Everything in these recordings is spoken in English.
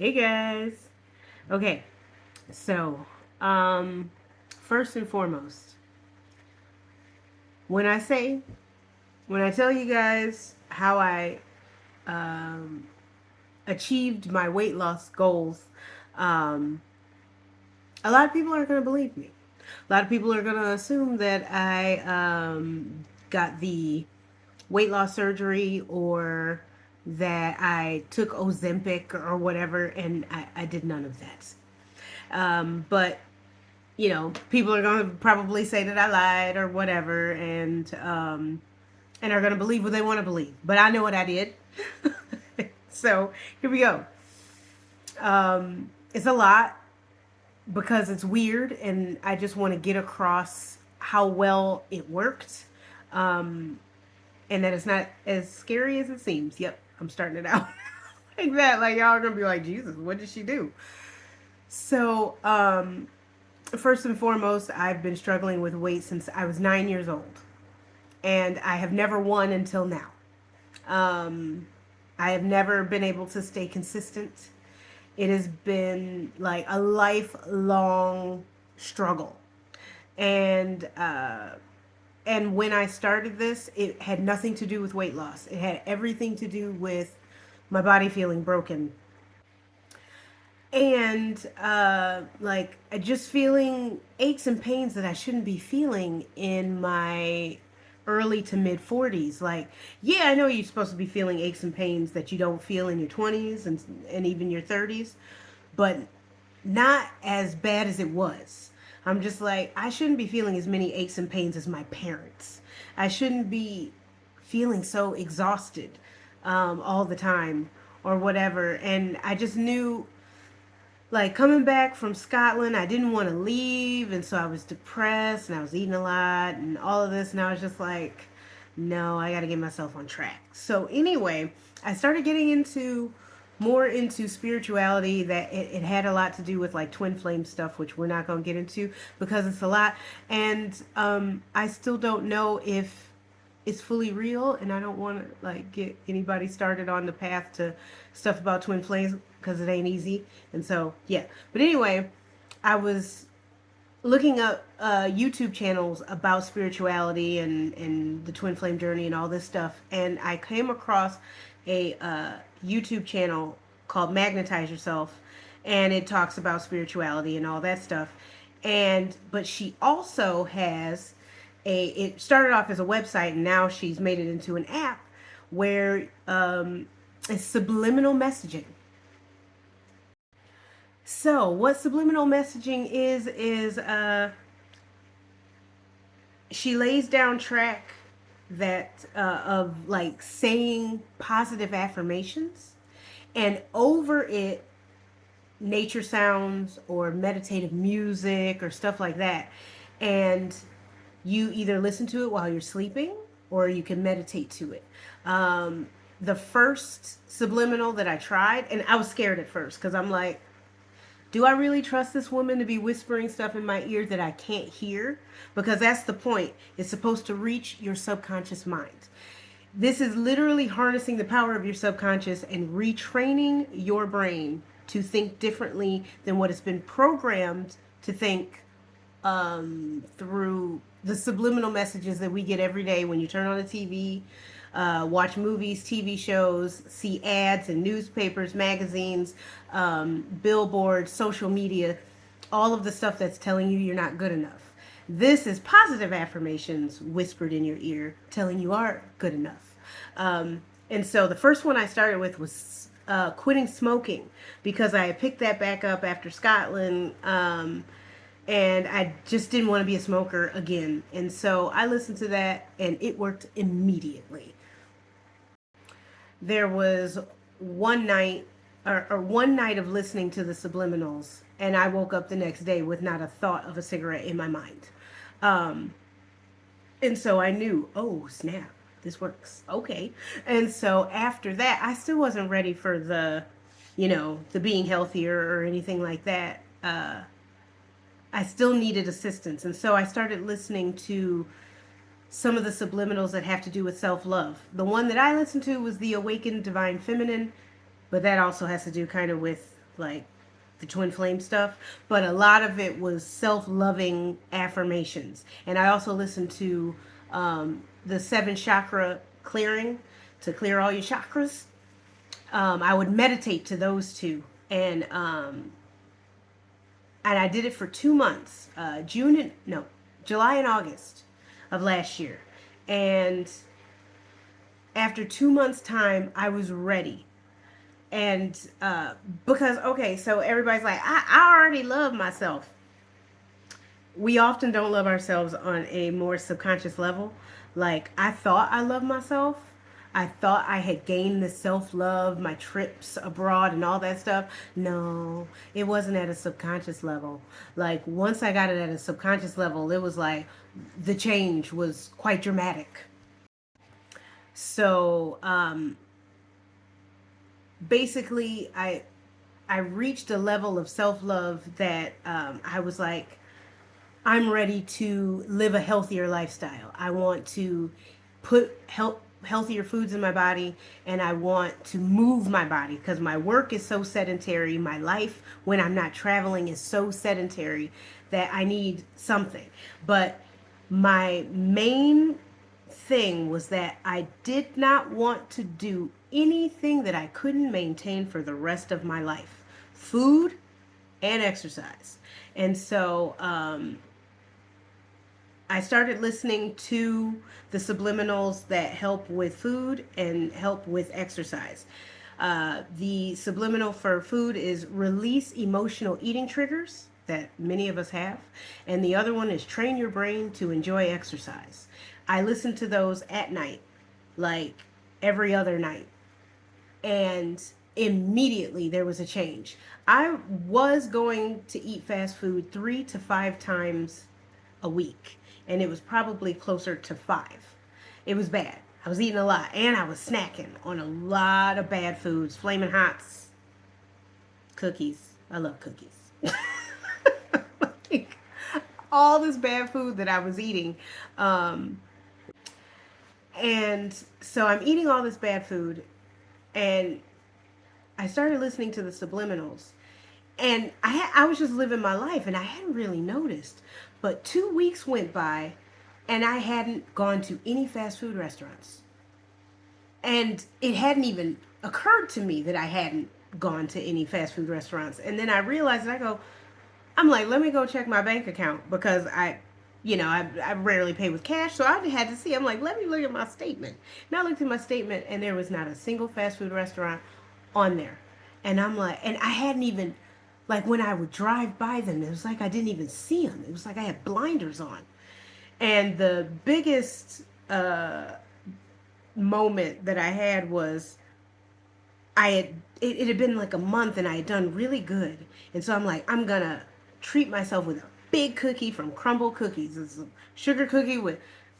Hey guys. Okay, so um first and foremost, when I say when I tell you guys how I um achieved my weight loss goals, um a lot of people aren't going to believe me. A lot of people are going to assume that I got the weight loss surgery or that I took Ozempic or whatever, and I did none of that. But people are going to probably say that I lied or whatever, and are going to believe what they want to believe. But I know what I did. So here we go. It's a lot because it's weird, and I just want to get across how well it worked, um, and that it's not as scary as it seems. Yep, I'm starting it out like that. Like y'all are gonna be like, Jesus, what did she do? So, first and foremost, I've been struggling with weight since I was 9 years old, and I have never won until now. Um, I have never been able to stay consistent. It has been like a lifelong struggle, and and when I started this, it had nothing to do with weight loss. It had everything to do with my body feeling broken and like just feeling aches and pains that I shouldn't be feeling in my early to mid 40s. Like, yeah, I know you're supposed to be feeling aches and pains that you don't feel in your 20s and even your 30s, but not as bad as it was. I'm just like, I shouldn't be feeling as many aches and pains as my parents. I shouldn't be feeling so exhausted all the time or whatever. And I just knew, like, coming back from Scotland, I didn't want to leave, and so I was depressed and I was eating a lot and all of this, and I was just like, no, I got to get myself on track. So anyway, I started getting into spirituality. That it had a lot to do with like twin flame stuff, which we're not going to get into because it's a lot, and I still don't know if it's fully real, and I don't want to like get anybody started on the path to stuff about twin flames because it ain't easy. And so yeah, but anyway, I was looking up YouTube channels about spirituality and the twin flame journey and all this stuff, and I came across a YouTube channel called Magnetize Yourself, and it talks about spirituality and all that stuff. And but she also has it started off as a website, and now she's made it into an app where it's subliminal messaging. So what subliminal messaging is she lays down track that of like saying positive affirmations, and over it nature sounds or meditative music or stuff like that. And you either listen to it while you're sleeping or you can meditate to it. The first subliminal that I tried, and I was scared at first because I'm like, do I really trust this woman to be whispering stuff in my ear that I can't hear? Because that's the point. It's supposed to reach your subconscious mind. This is literally harnessing the power of your subconscious and retraining your brain to think differently than what it's been programmed to think through the subliminal messages that we get every day when you turn on the TV, watch movies, TV shows, see ads in newspapers, magazines, billboards, social media, all of the stuff that's telling you you're not good enough. This is positive affirmations whispered in your ear telling you are good enough. And so the first one I started with was quitting smoking because I picked that back up after Scotland. And I just didn't want to be a smoker again. And so I listened to that, and it worked immediately. There was one night, or one night of listening to the subliminals, and I woke up the next day with not a thought of a cigarette in my mind. Um, and so I knew, oh, snap, this works. Okay. And so after that, I still wasn't ready for the being healthier or anything like that. I still needed assistance. And so I started listening to some of the subliminals that have to do with self love. The one that I listened to was The Awakened Divine Feminine, but that also has to do kind of with like the twin flame stuff, but a lot of it was self-loving affirmations. And I also listened to the seven chakra clearing to clear all your chakras. I would meditate to those two, and I did it for 2 months, June and no, July and August of last year. And after 2 months' time, I was ready. And because, okay, so everybody's like, I already love myself. We often don't love ourselves on a more subconscious level. Like, I thought I loved myself. I thought I had gained the self love, my trips abroad and all that stuff. No, it wasn't at a subconscious level. Like, once I got it at a subconscious level, it was like the change was quite dramatic. So, basically, I reached a level of self love that I was like, I'm ready to live a healthier lifestyle. I want to put healthier foods in my body, and I want to move my body because my work is so sedentary. My life when I'm not traveling is so sedentary that I need something. But my main thing was that I did not want to do anything that I couldn't maintain for the rest of my life. Food and exercise. And so I started listening to the subliminals that help with food and help with exercise. The subliminal for food is release emotional eating triggers that many of us have. And the other one is train your brain to enjoy exercise. I listen to those at night, like every other night. And immediately there was a change. I was going to eat fast food 3 to 5 times a week, and it was probably closer to 5. It was bad. I was eating a lot, and I was snacking on a lot of bad foods, flaming hots, cookies. I love cookies. Like, all this bad food that I was eating. And so I'm eating all this bad food, and I started listening to the subliminals. And I was just living my life, and I hadn't really noticed. But 2 weeks went by, and I hadn't gone to any fast food restaurants. And it hadn't even occurred to me that I hadn't gone to any fast food restaurants. And then I realized, and I'm like, let me go check my bank account because I rarely pay with cash. So I had to see. I'm like, let me look at my statement. And I looked at my statement, and there was not a single fast food restaurant on there. And I'm like, and I hadn't even, like, when I would drive by them, it was like I didn't even see them. It was like I had blinders on. And the biggest moment that I had was it had been like a month, and I had done really good. And so I'm like, I'm gonna treat myself with a big cookie from Crumble Cookies. It's a sugar cookie with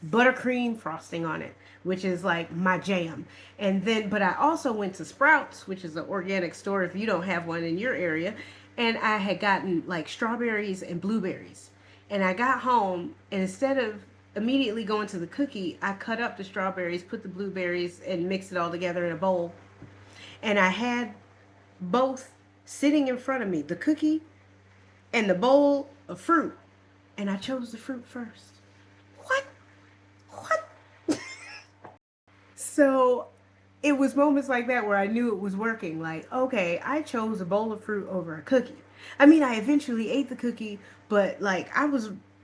buttercream frosting on it, which is like my jam. And then, but I also went to Sprouts, which is an organic store if you don't have one in your area. And I had gotten like strawberries and blueberries. And I got home, and instead of immediately going to the cookie, I cut up the strawberries, put the blueberries, and mixed it all together in a bowl. And I had both sitting in front of me, the cookie and the bowl of fruit. And I chose the fruit first. What? What? So it was moments like that where I knew it was working. Like, okay, I chose a bowl of fruit over a cookie. I mean, I eventually ate the cookie, but like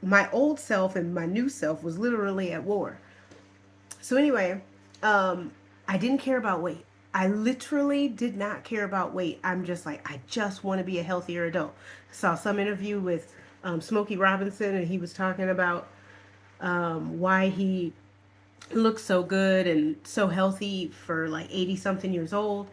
my old self and my new self was literally at war. So anyway, I didn't care about weight. I literally did not care about weight. I'm just like, I just want to be a healthier adult. I saw some interview with Smokey Robinson, and he was talking about why he looks so good and so healthy for like 80 something years old.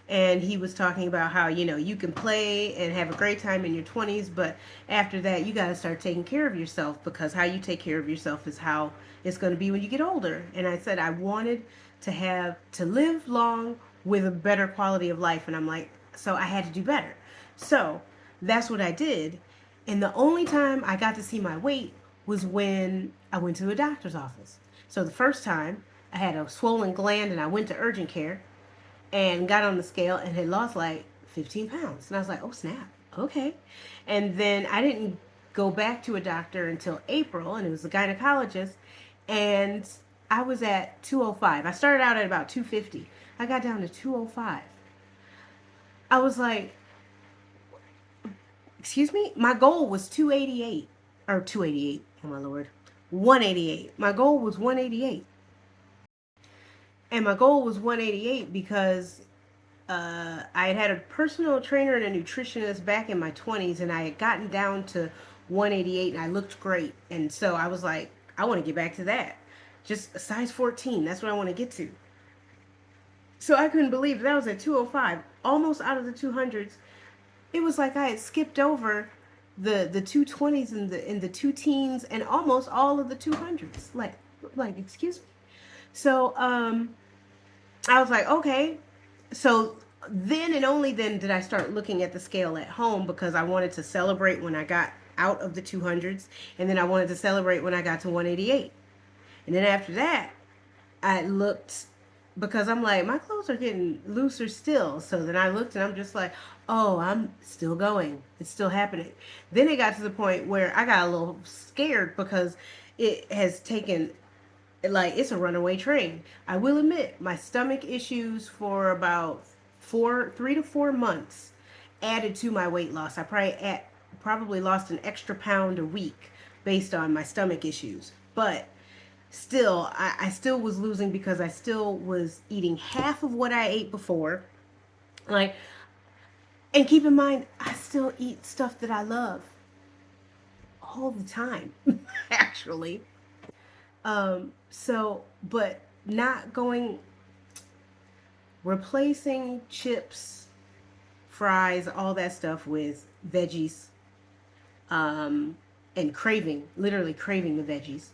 And he was talking about how, you can play and have a great time in your 20s, but after that, you got to start taking care of yourself, because how you take care of yourself is how it's going to be when you get older. And I said I wanted to live long with a better quality of life. And I'm like, so I had to do better. So that's what I did. And the only time I got to see my weight was when I went to a doctor's office. So the first time I had a swollen gland, and I went to urgent care and got on the scale and had lost like 15 pounds. And I was like, oh, snap. Okay. And then I didn't go back to a doctor until April, and it was a gynecologist. And I was at 205. I started out at about 250. I got down to 205. I was like, excuse me? My goal was 288. Or 288. Oh, my Lord. 188. My goal was 188. And my goal was 188 because I had had a personal trainer and a nutritionist back in my 20s, and I had gotten down to 188, and I looked great. And so I was like, I want to get back to that. Just a size 14. That's what I want to get to. So I couldn't believe that I was at 205, almost out of the 200s. It was like I had skipped over the 220s and the two teens and almost all of the 200s. Like excuse me. So I was like, okay. So then and only then did I start looking at the scale at home, because I wanted to celebrate when I got out of the 200s, and then I wanted to celebrate when I got to 188. And then after that, I looked, because I'm like, my clothes are getting looser still. So then I looked and I'm just like, oh, I'm still going. It's still happening. Then it got to the point where I got a little scared, because it has taken, like, it's a runaway train. I will admit, my stomach issues for about 3 to 4 months added to my weight loss. I probably lost an extra pound a week based on my stomach issues. But still, I still was losing, because I still was eating half of what I ate before. Like, and keep in mind, I still eat stuff that I love all the time, actually. So, but not going, replacing chips, fries, all that stuff with veggies, and literally craving the veggies.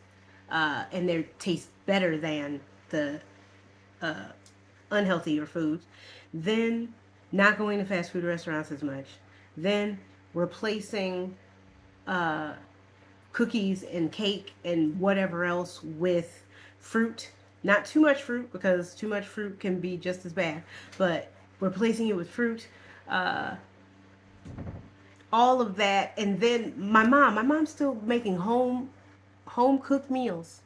And they taste better than the unhealthier foods. Then not going to fast food restaurants as much. Then replacing cookies and cake and whatever else with fruit. Not too much fruit, because too much fruit can be just as bad, but replacing it with fruit. All of that. And then my mom's still making home cooked meals.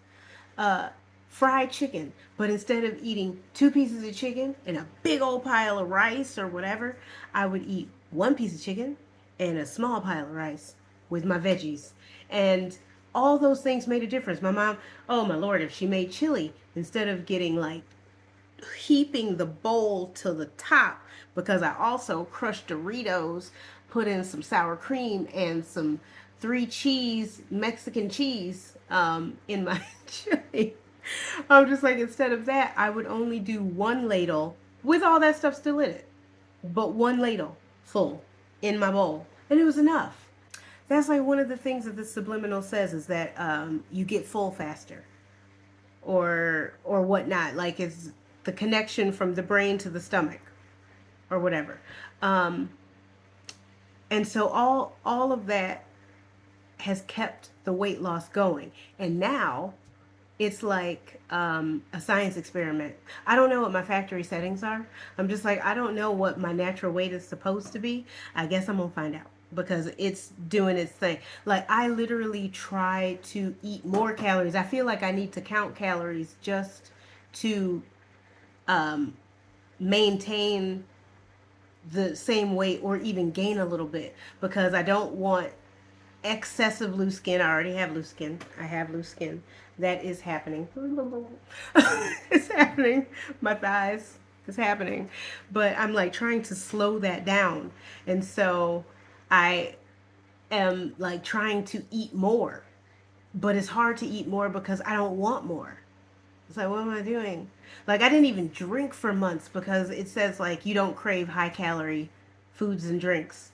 uh, Fried chicken. But instead of eating 2 pieces of chicken and a big old pile of rice or whatever, I would eat 1 piece of chicken and a small pile of rice with my veggies. And all those things made a difference. My mom, oh my Lord, if she made chili, instead of getting like heaping the bowl to the top, because I also crushed Doritos, put in some sour cream and some 3 cheese Mexican cheese in my chili. I'm just like, instead of that, I would only do 1 ladle with all that stuff still in it, but 1 ladle full in my bowl, and it was enough. That's like one of the things that the subliminal says, is that you get full faster, or whatnot. Like, it's the connection from the brain to the stomach, or whatever. Um, and so all of that has kept the weight loss going, and now it's like a science experiment. I don't know what my factory settings are. I'm just like, I don't know what my natural weight is supposed to be. I guess I'm gonna find out, because it's doing its thing. Like, I literally try to eat more calories. I feel like I need to count calories just to um, maintain the same weight, or even gain a little bit, because I don't want excessive loose skin. I already have loose skin. I have loose skin. That is happening. It's happening. My thighs. It's happening. But I'm like trying to slow that down. And so I am like trying to eat more. But it's hard to eat more because I don't want more. It's like, what am I doing? Like, I didn't even drink for months, because it says like you don't crave high calorie foods and drinks.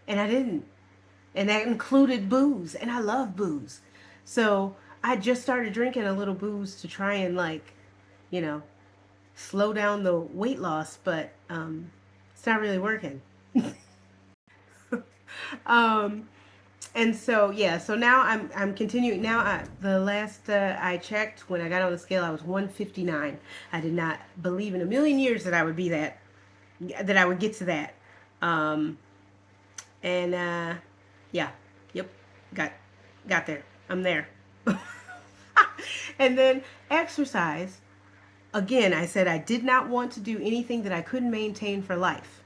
And I didn't. And that included booze, and I love booze. So I just started drinking a little booze to try and, like, you know, slow down the weight loss, but it's not really working. um, and so yeah, so now I'm continuing. Now the last I checked, when I got on the scale, I was 159. I did not believe in a million years that I would be that I would get to that. Um, and yeah, yep, got got there. I'm there. And then exercise. Again, I said I did not want to do anything that I couldn't maintain for life.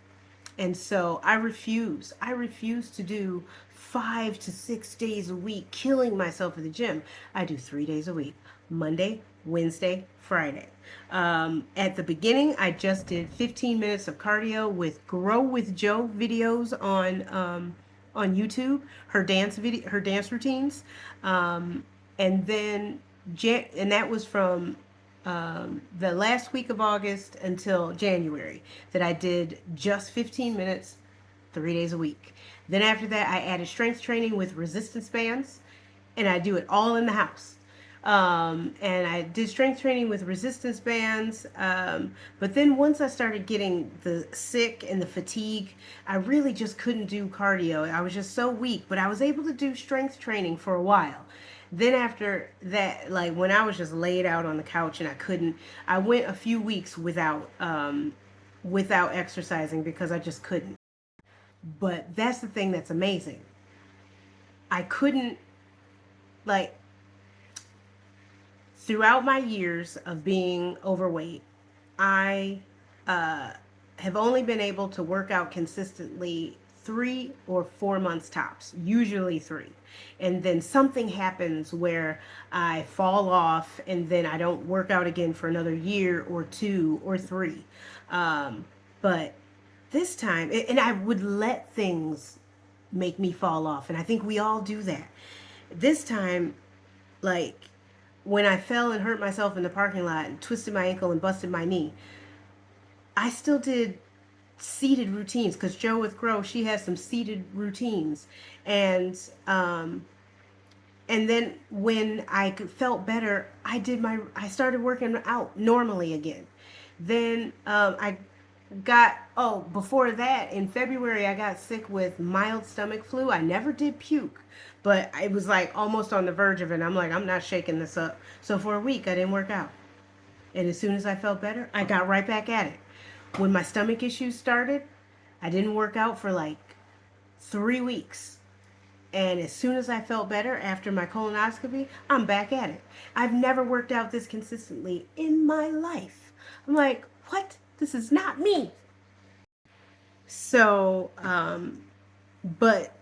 And so I refuse. I refuse to do 5 to 6 days a week, killing myself at the gym. I do 3 days a week: Monday, Wednesday, Friday. At the beginning, I just did 15 minutes of cardio with Grow with Joe videos on YouTube. Her dance routines, and then and that was from the last week of August until January, that I did just 15 minutes, 3 days a week. Then after that, I added strength training with resistance bands, and I do it all in the house. And I did strength training with resistance bands. But then once I started getting the sick and the fatigue, I really just couldn't do cardio. I was just so weak, but I was able to do strength training for a while. Then after that, like when I was just laid out on the couch and I couldn't, I went a few weeks without exercising because I just couldn't. But that's the thing that's amazing. I couldn't, like, throughout my years of being overweight, I have only been able to work out consistently 3 or 4 months tops, usually three. And then something happens where I fall off and then I don't work out again for another year or 2 or 3. But this time, and I would let things make me fall off. And I think we all do that. This time, like, when I fell and hurt myself in the parking lot and twisted my ankle and busted my knee, I still did seated routines because Joe with Grow, she has some seated routines. And and then when I felt better, I started working out normally again. Then I got, oh, before that, in February, I got sick with mild stomach flu. I never did puke, but I was like almost on the verge of it. I'm like, I'm not shaking this up. So for a week, I didn't work out. And as soon as I felt better, I got right back at it. When my stomach issues started, I didn't work out for like 3 weeks. And as soon as I felt better after my colonoscopy, I'm back at it. I've never worked out this consistently in my life. I'm like, what? This is not me. So, but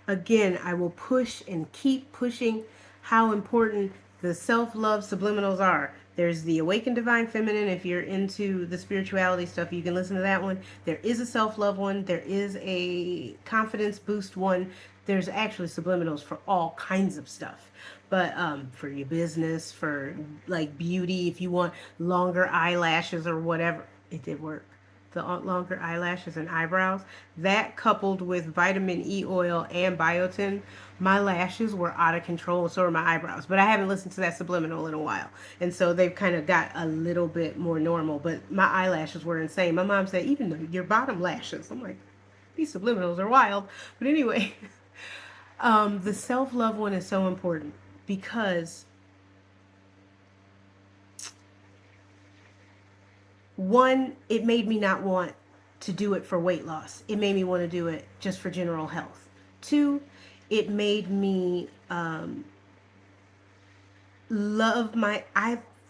again, I will push and keep pushing how important the self-love subliminals are. There's the Awakened Divine Feminine. If you're into the spirituality stuff, you can listen to that one. There is a self-love one. There is a confidence boost one. There's actually subliminals for all kinds of stuff. But for your business, for like beauty, if you want longer eyelashes or whatever, it did work. The longer eyelashes and eyebrows, that coupled with vitamin E oil and biotin, my lashes were out of control, so were my eyebrows. But I haven't listened to that subliminal in a while, and so they've kind of got a little bit more normal. But my eyelashes were insane. My mom said, even your bottom lashes. I'm like, these subliminals are wild. But anyway, the self-love one is so important because one, it made me not want to do it for weight loss. It made me want to do it just for general health. Two, it made me I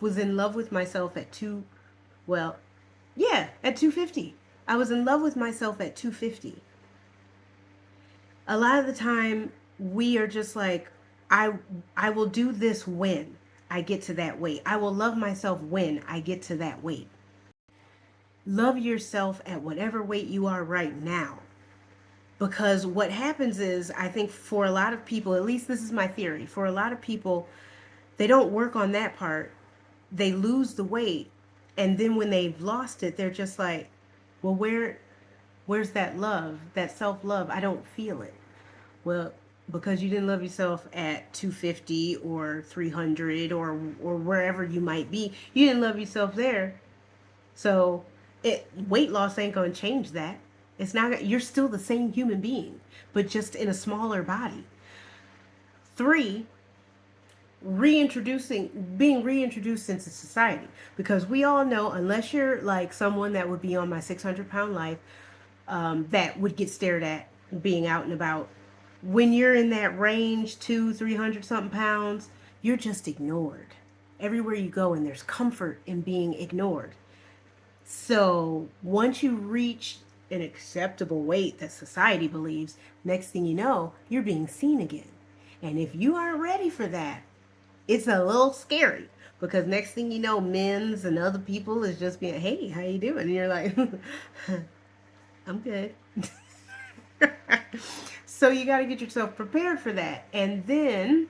was in love with myself at at 250. I was in love with myself at 250. A lot of the time, we are just like, I will do this when I get to that weight. I will love myself when I get to that weight. Love yourself at whatever weight you are right now. Because what happens is, I think for a lot of people, at least this is my theory, for a lot of people, they don't work on that part. They lose the weight. And then when they've lost it, they're just like, well, where's that love, that self-love? I don't feel it. Well, because you didn't love yourself at 250 or 300 or wherever you might be. You didn't love yourself there. So weight loss ain't going to change that. It's not. You're still the same human being, but just in a smaller body. 3, being reintroduced into society, because we all know, unless you're like someone that would be on my 600-pound life, that would get stared at being out and about. When you're in that range, 300 something pounds, you're just ignored everywhere you go, and there's comfort in being ignored. So once you reach an acceptable weight that society believes, next thing you know, you're being seen again. And if you aren't ready for that, it's a little scary, because next thing you know, men's and other people is just being, hey, how you doing? And you're like, I'm good. So you got to get yourself prepared for that. And then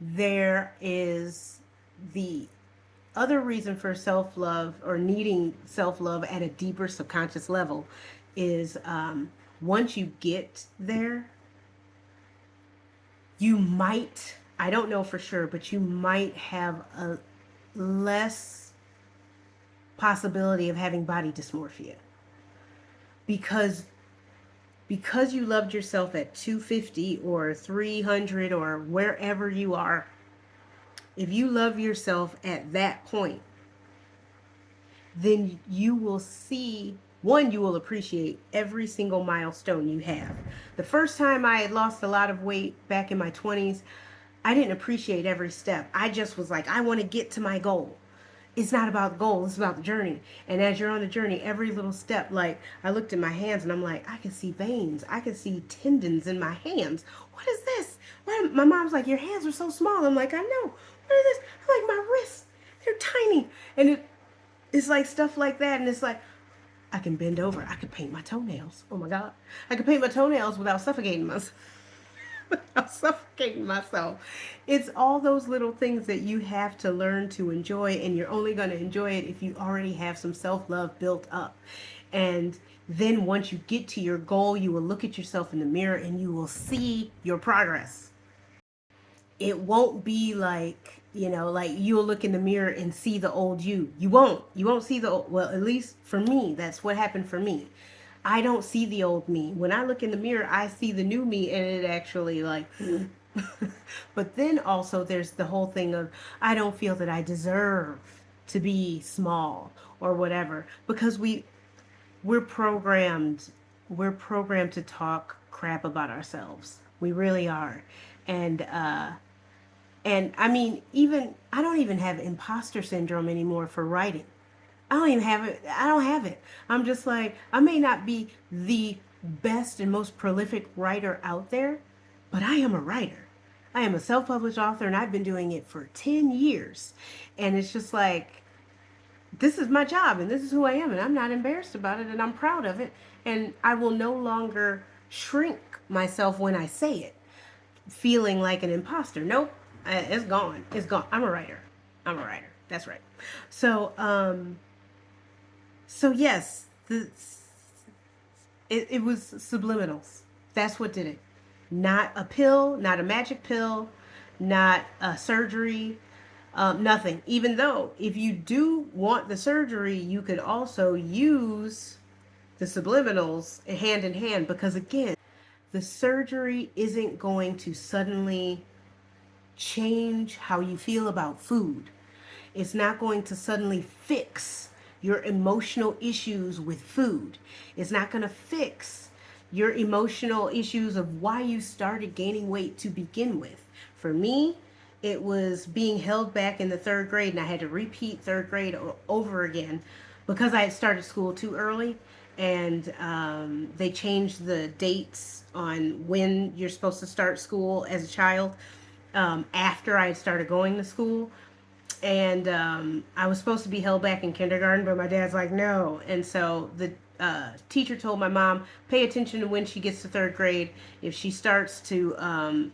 there is the other reason for self-love, or needing self-love at a deeper subconscious level, is once you get there, you might, I don't know for sure, but you might have a less possibility of having body dysmorphia, because you loved yourself at 250 or 300 or wherever you are. If you love yourself at that point, then you will see, one, you will appreciate every single milestone you have. The first time I had lost a lot of weight back in my 20s, I didn't appreciate every step. I just was like, I want to get to my goal. It's not about the goal, it's about the journey. And as you're on the journey, every little step, like I looked at my hands and I'm like, I can see veins, I can see tendons in my hands. What is this? My mom's like, your hands are so small. I'm like, I know. What is this? I'm like, my wrists, they're tiny. And it's like stuff like that. And it's like, I can bend over, I could paint my toenails. Oh my God. I could paint my toenails without suffocating myself. I'm suffocating myself. It's all those little things that you have to learn to enjoy, and you're only going to enjoy it if you already have some self-love built up. And then once you get to your goal, you will look at yourself in the mirror and you will see your progress. It won't be like, like you'll look in the mirror and see the old you. You won't see the old, well, at least for me, that's what happened for me. I don't see the old me. When I look in the mirror, I see the new me, and it actually like but then also there's the whole thing of, I don't feel that I deserve to be small or whatever, because we're programmed to talk crap about ourselves. We really are. And I mean, even I don't even have imposter syndrome anymore for writing. I don't even have it. I don't have it. I'm just like, I may not be the best and most prolific writer out there, but I am a writer. I am a self-published author, and I've been doing it for 10 years. And it's just like, this is my job, and this is who I am, and I'm not embarrassed about it, and I'm proud of it. And I will no longer shrink myself when I say it, feeling like an imposter. Nope. It's gone. It's gone. I'm a writer. I'm a writer. That's right. So yes, it was subliminals. That's what did it. Not a pill, not a magic pill, not a surgery, nothing. Even though if you do want the surgery, you could also use the subliminals hand in hand, because again, the surgery isn't going to suddenly change how you feel about food. It's not going to suddenly fix your emotional issues with food. It's not going to fix your emotional issues of why you started gaining weight to begin with. For me, it was being held back in the 3rd grade, and I had to repeat 3rd grade over again because I had started school too early, and they changed the dates on when you're supposed to start school as a child after I had started going to school. And I was supposed to be held back in kindergarten, but my dad's like, no. And so the teacher told my mom, pay attention to when she gets to 3rd grade. If she starts to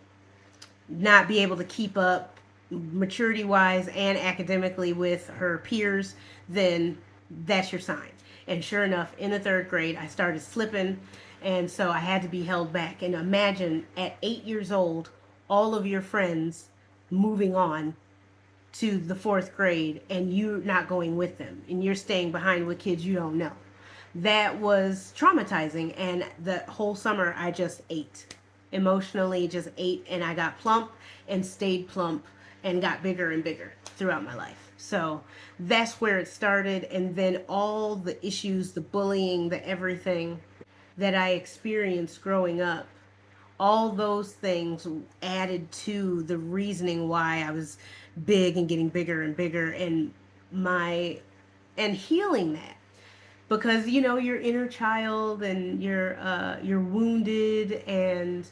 not be able to keep up maturity-wise and academically with her peers, then that's your sign. And sure enough, in the 3rd grade, I started slipping, and so I had to be held back. And imagine at 8 years old, all of your friends moving on to the 4th grade and you not going with them, and you're staying behind with kids you don't know. That was traumatizing, and the whole summer I just ate. Emotionally just ate, and I got plump and stayed plump and got bigger and bigger throughout my life. So that's where it started. And then all the issues, the bullying, the everything that I experienced growing up, all those things added to the reasoning why I was big and getting bigger and bigger, and my and healing that, because your inner child, and you're wounded, and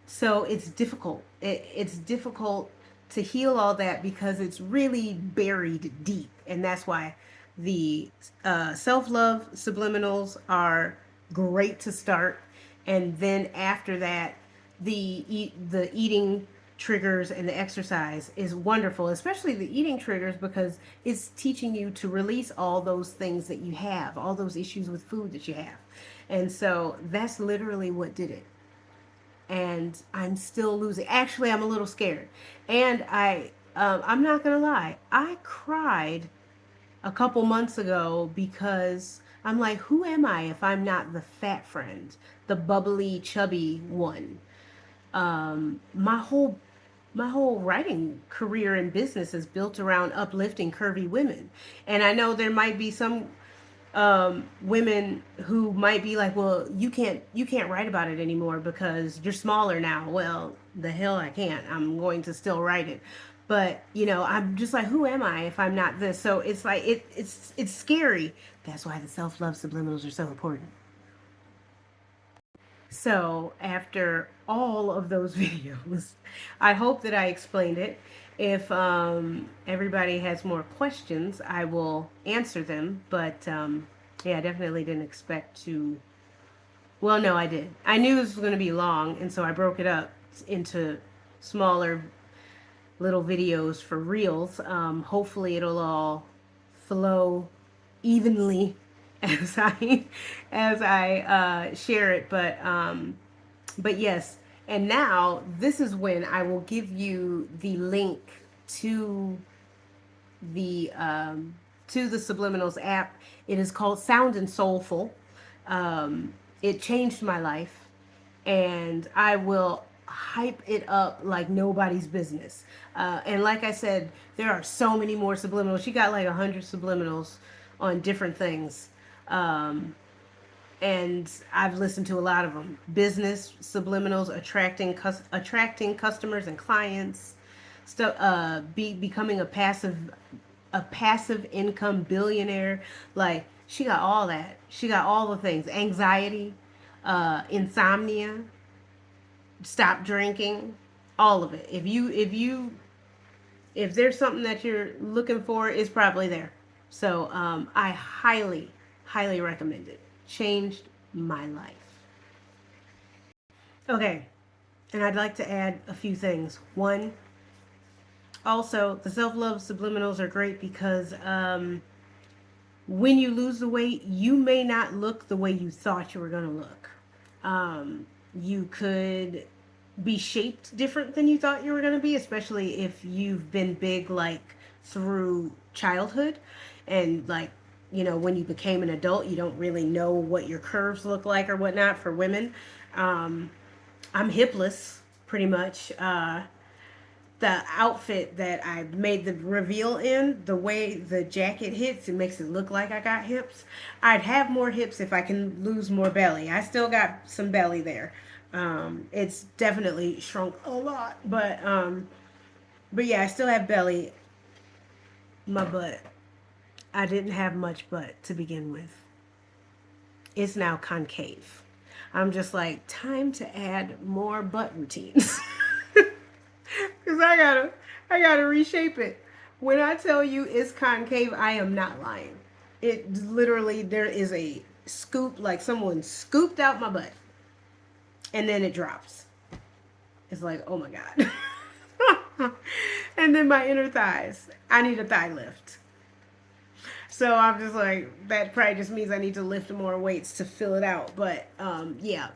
so it's difficult. It's difficult to heal all that because it's really buried deep, and that's why the self-love subliminals are great to start. And then after that, the eating triggers and the exercise is wonderful, especially the eating triggers, because it's teaching you to release all those things that you have, all those issues with food that you have. And so that's literally what did it. And I'm still losing. Actually, I'm a little scared. And I'm not gonna lie, I cried a couple months ago because I'm like, who am I if I'm not the fat friend, the bubbly, chubby one? My whole writing career and business is built around uplifting curvy women. And I know there might be some women who might be like, well, you can't write about it anymore because you're smaller now. Well, the hell I can't. I'm going to still write it. But I'm just like, who am I if I'm not this? So it's like it's scary. That's why the self-love subliminals are so important. So, after all of those videos, I hope that I explained it. If everybody has more questions, I will answer them. But yeah, I definitely didn't expect to. Well, no, I did. I knew this was going to be long, and so I broke it up into smaller little videos for reels. Hopefully, it'll all flow evenly as I share it. But yes, and now this is when I will give you the link to the Subliminals app. It is called Sound and Soulful. It changed my life, and I will hype it up like nobody's business. And like I said, there are so many more subliminals. She got like 100 subliminals on different things. And I've listened to a lot of them. Business subliminals, attracting customers and clients, stuff. Becoming a passive income billionaire. Like, she got all that. She got all the things. Anxiety, insomnia, stop drinking, all of it. If there's something that you're looking for, it's probably there. So I highly recommend it. Changed my life. Okay, and I'd like to add a few things. One, also, the self-love subliminals are great because when you lose the weight, you may not look the way you thought you were going to look. You could be shaped different than you thought you were going to be, especially if you've been big like through childhood, and like, when you became an adult, you don't really know what your curves look like or whatnot. For women, I'm hipless pretty much. The outfit that I made the reveal in, the way the jacket hits, it makes it look like I got hips. I'd have more hips if I can lose more belly. I still got some belly there. It's definitely shrunk a lot, but yeah, I still have belly. My butt, I didn't have much butt to begin with. It's now concave. I'm just like, time to add more butt routines. Because I gotta reshape it. When I tell you it's concave, I am not lying. It literally, there is a scoop, like someone scooped out my butt, and then it drops. It's like, oh my God. And then my inner thighs, I need a thigh lift. So I'm just like, that probably just means I need to lift more weights to fill it out. But yeah,